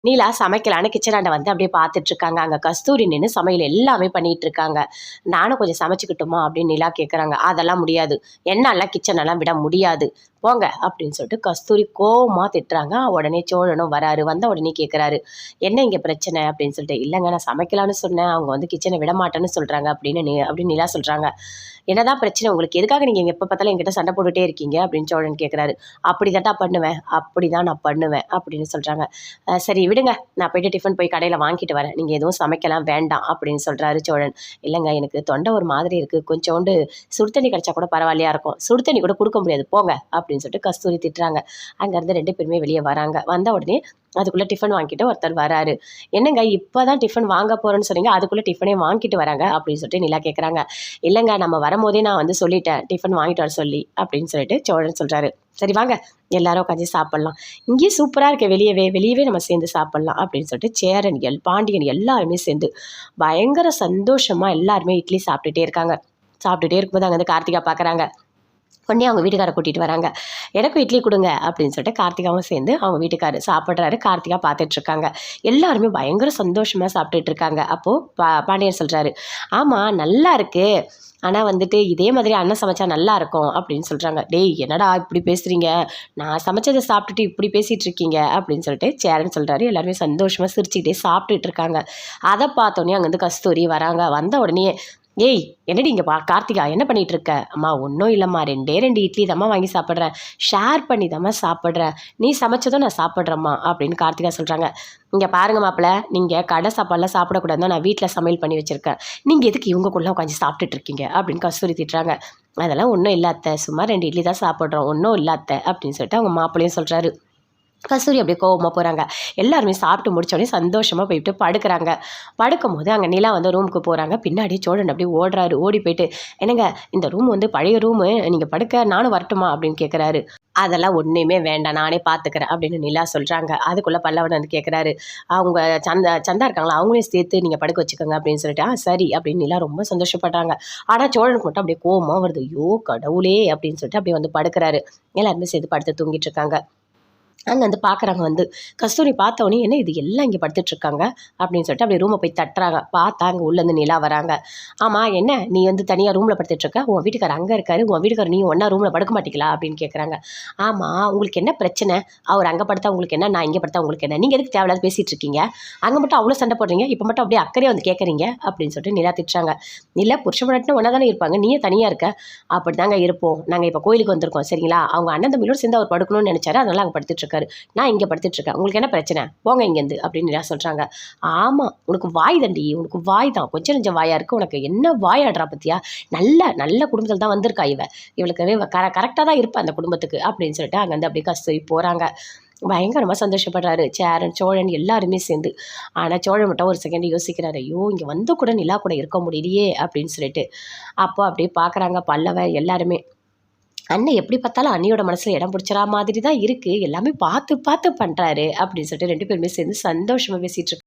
நீலா சமைக்கலான்னு கிச்சனாண்ட வந்து அப்படியே பார்த்துட்டு இருக்காங்க. அங்கே கஸ்தூரி நின்று சமையல் எல்லாமே பண்ணிட்டு இருக்காங்க. நானும் கொஞ்சம் சமைச்சுக்கிட்டுமா அப்படின்னு நிலா கேட்குறாங்க. அதெல்லாம் முடியாது, என்னாலாம் கிச்சனெல்லாம் விட முடியாது, போங்க அப்படின்னு சொல்லிட்டு கஸ்தூரி கோவமாக திட்டுறாங்க. உடனே சோழனும் வராரு. வந்த உடனே கேட்குறாரு, என்ன இங்கே பிரச்சனை அப்படின்னு சொல்லிட்டு. இல்லைங்க, நான் சமைக்கலான்னு சொன்னேன், அவங்க வந்து கிச்சனை விட மாட்டேன்னு சொல்கிறாங்க அப்படின்னு நிலா சொல்கிறாங்க. என்னதான் பிரச்சனை உங்களுக்கு, எதுக்காக நீங்கள் எப்போ பார்த்தாலும் என்கிட்ட சண்டை போட்டுகிட்டே இருக்கீங்க அப்படின்னு சோழன் கேட்குறாரு. அப்படி தான்டா பண்ணுவேன், அப்படி தான் நான் பண்ணுவேன் அப்படின்னு சொல்கிறாங்க. சரி விடுங்க, நான் போயிட்டு டிஃபன் போய் கடையில் வாங்கிட்டு வரேன், நீங்கள் எதுவும் சமைக்கலாம் வேண்டாம் அப்படின்னு சொல்கிறாரு சோழன். இல்லைங்க, எனக்கு தொண்டை ஒரு மாதிரி இருக்குது, கொஞ்சோண்டு சுடு தண்ணி கிடச்சா கூட பரவாயில்லையா இருக்கும், சுடு தண்ணி கூட கொடுக்க முடியாது போங்க அப்படின்னு சொல்லிட்டு கஸ்தூரி திட்டுறாங்க. அங்கேருந்து 2 பேருமே வெளியே வராங்க. வந்த உடனே அதுக்குள்ளே டிஃபன் வாங்கிட்டு ஒருத்தர் வராரு. என்னங்க இப்போ தான் டிஃபன் வாங்க போகிறேன்னு சொன்னீங்க, அதுக்குள்ளே டிஃபனே வாங்கிட்டு வராங்க அப்படின்னு சொல்லிட்டு நிலா கேட்குறாங்க. இல்லைங்க, நம்ம வரும்போதே நான் வந்து சொல்லிட்டேன் டிஃபன் வாங்கிட்டு வர சொல்லி அப்படின்னு சொல்லிட்டு சோழன் சொல்கிறாரு. சரி வாங்க, எல்லாரும் உட்காந்து சாப்பிட்லாம், இங்கேயும் சூப்பராக இருக்க, வெளியவே நம்ம சேர்ந்து சாப்பிட்லாம் அப்படின்னு சொல்லிட்டு சேரன் பாண்டியன் எல்லாருமே சேர்ந்து பயங்கர சந்தோஷமாக எல்லாருமே இட்லி சாப்பிட்டுட்டே இருக்காங்க. சாப்பிட்டுட்டே இருக்கும்போது அங்கே வந்து கார்த்திகா பார்க்குறாங்க. உடனே அவங்க வீட்டுக்காரை கூட்டிகிட்டு வராங்க. எனக்கும் இட்லி கொடுங்க அப்படின்னு சொல்லிட்டு கார்த்திகாவும் சேர்ந்து அவங்க வீட்டுக்காரர் சாப்பிட்றாரு. கார்த்திகா பார்த்துட்ருக்காங்க. எல்லாருமே பயங்கர சந்தோஷமாக சாப்பிட்டுட்டு இருக்காங்க. அப்போது பாண்டியன் சொல்கிறாரு, ஆமாம் நல்லா இருக்குது, ஆனால் வந்துட்டு இதே மாதிரி அண்ணன் சமைச்சா நல்லா இருக்கும் அப்படின்னு சொல்கிறாங்க. டேய் என்னடா இப்படி பேசுகிறீங்க, நான் சமைச்சதை சாப்பிட்டுட்டு இப்படி பேசிகிட்டு இருக்கீங்க அப்படின்னு சொல்லிட்டு சேரன் சொல்கிறாரு. எல்லாருமே சந்தோஷமாக சிரிச்சுக்கிட்டே சாப்பிட்டுட்டு இருக்காங்க. அதை பார்த்தோன்னே அங்கேருந்து கஸ்தூரி வராங்க. வந்த உடனே, ஏய் என்னடி இங்கே கார்த்திகா என்ன பண்ணிகிட்டு இருக்க? அம்மா ஒன்றும் இல்லைம்மா, 2 இட்லி தாம்மா வாங்கி சாப்பிட்றேன், ஷேர் பண்ணி தாம்மா சாப்பிட்றேன், நீ சமைச்சதும் நான் சாப்பிட்றேம்மா அப்படின்னு கார்த்திகா சொல்கிறாங்க. இங்கே பாருங்க மாப்பிள்ள, நீங்கள் கடை சாப்பாடெலாம் சாப்பிடக்கூடாதுன்னு நான் வீட்டில் சமையல் பண்ணி வச்சுருக்கேன், நீங்கள் எதுக்கு இவங்கக்குள்ளே உட்காந்து சாப்பிட்டுட்டு இருக்கீங்க அப்படின்னு கஸ்தூரி திட்டுறாங்க. அதெல்லாம் ஒன்றும் இல்லை அத்தை, சும்மா 2 இட்லி தான் சாப்பிட்றோம், ஒன்றும் இல்லை அத்தை அப்படின்னு சொல்லிட்டு அவங்க மாப்பிள்ளையும் சொல்கிறாரு. கஸ்தூரி அப்படியே கோவமாக போகிறாங்க. எல்லாருமே சாப்பிட்டு முடிச்சோடனே சந்தோஷமாக போயிட்டு படுக்கிறாங்க. படுக்கும் போது அங்கே நிலா வந்து ரூமுக்கு போகிறாங்க. பின்னாடி சோழன் அப்படியே ஓடுறாரு. ஓடி போயிட்டு, என்னங்க இந்த ரூம் வந்து பழைய ரூமு, நீங்கள் படுக்க நானும் வரட்டுமா அப்படின்னு கேட்குறாரு. அதெல்லாம் ஒன்றுமே வேண்டாம், நானே பார்த்துக்கிறேன் அப்படின்னு நிலா சொல்கிறாங்க. அதுக்குள்ளே பல்லவன் வந்து கேட்குறாரு, அவங்க சந்தா இருக்காங்களா, அவங்களையும் சேர்த்து நீங்கள் படுக்க வச்சுக்கோங்க அப்படின்னு சொல்லிட்டு. சரி அப்படின்னு நிலா ரொம்ப சந்தோஷப்படுறாங்க. ஆனால் சோழனுக்கு மட்டும் அப்படியே கோவமாக வருது. ஐயோ கடவுளே அப்படின்னு சொல்லிட்டு அப்படியே வந்து படுக்கிறாரு. எல்லாருமே சேர்த்து படுத்து தூங்கிட்டு இருக்காங்க. அங்கே வந்து பார்க்குறாங்க. வந்து கஸ்தூரி பார்த்தவொடனே, என்ன இது எல்லாம் இங்கே படுத்துட்ருக்காங்க அப்படின்னு சொல்லிட்டு அப்படியே ரூமை போய் தட்டுறாங்க. பார்த்தா அங்கே உள்ளேருந்து நிலா வராங்க. ஆமாம் என்ன நீ வந்து தனியாக ரூமில் படுத்துட்ருக்க, உன் வீட்டுக்காரர் அங்கே இருக்காரு, உன் வீட்டுக்காரர் நீ ஒன்றா ரூமில் படுக்க மாட்டீங்களா அப்படின்னு கேட்குறாங்க. ஆமாம் உங்களுக்கு என்ன பிரச்சனை, அவர் அங்கே படுத்தா உங்களுக்கு என்ன, நான் இங்கே படுத்தா உங்களுக்கு என்ன, நீங்கள் எதுக்கு தேவையில்லாத பேசிகிட்டு இருக்கீங்க, அங்கே மட்டும் அவ்வளோ சண்டை போடுறீங்க, இப்போ மட்டும் அப்படியே அக்கறையாக வந்து கேட்குறீங்க அப்படின்னு சொல்லிட்டு நிலா திட்டுறாங்க. இல்லை புருஷ பொண்டாட்டினா ஒன்றா தானே இருப்பாங்க, நீயே தனியாக இருக்க. அப்படி தாங்க இருப்போம், நாங்கள் இப்போ கோயிலுக்கு வந்திருக்கோம் சரிங்களா, அவங்க அண்ணன் தம்பியோடு சேர்ந்து அவர் படுக்கணும்னு நினச்சாரு, அதனால அங்கே படுத்துட்டு இருக்காரு, நான் இங்கே படுத்துட்ருக்கேன், உங்களுக்கு என்ன பிரச்சனை, போங்க இங்கேருந்து அப்படின்னு நிலா சொல்கிறாங்க. ஆமாம் உனக்கு வாய் தண்டி, உனக்கு வாய் தான், கொஞ்சம் நெஞ்ச வாயாக இருக்குது, உனக்கு என்ன வாயாடுறா பற்றியா, நல்ல நல்ல குடும்பத்தில் தான் வந்திருக்கா இவளுக்கு கரெக்டாக தான் இருப்பா அந்த குடும்பத்துக்கு அப்படின்னு சொல்லிட்டு அங்கேருந்து அப்படியே கஸ்தூரி போகிறாங்க. பயங்கரமாக சந்தோஷப்படுறாரு சேரன் சோழன் எல்லாருமே சேர்ந்து. ஆனால் சோழன் மட்டும் ஒரு செகண்ட் யோசிக்கிறாரு, ஐயோ இங்கே வந்து கூட நிலா கூட இருக்க முடியலையே அப்படின்னு சொல்லிட்டு. அப்போ அப்படியே பார்க்குறாங்க பல்லவன் எல்லாருமே. அண்ணன் எப்படி பார்த்தாலும் அண்ணியோட மனசில் இடம் பிடிச்சிடா மாதிரி தான் இருக்குது, எல்லாமே பார்த்து பார்த்து பண்ணுறாரு அப்படின்னு சொல்லிட்டு 2 பேருமே சேர்ந்து சந்தோஷமாக பேசிகிட்டு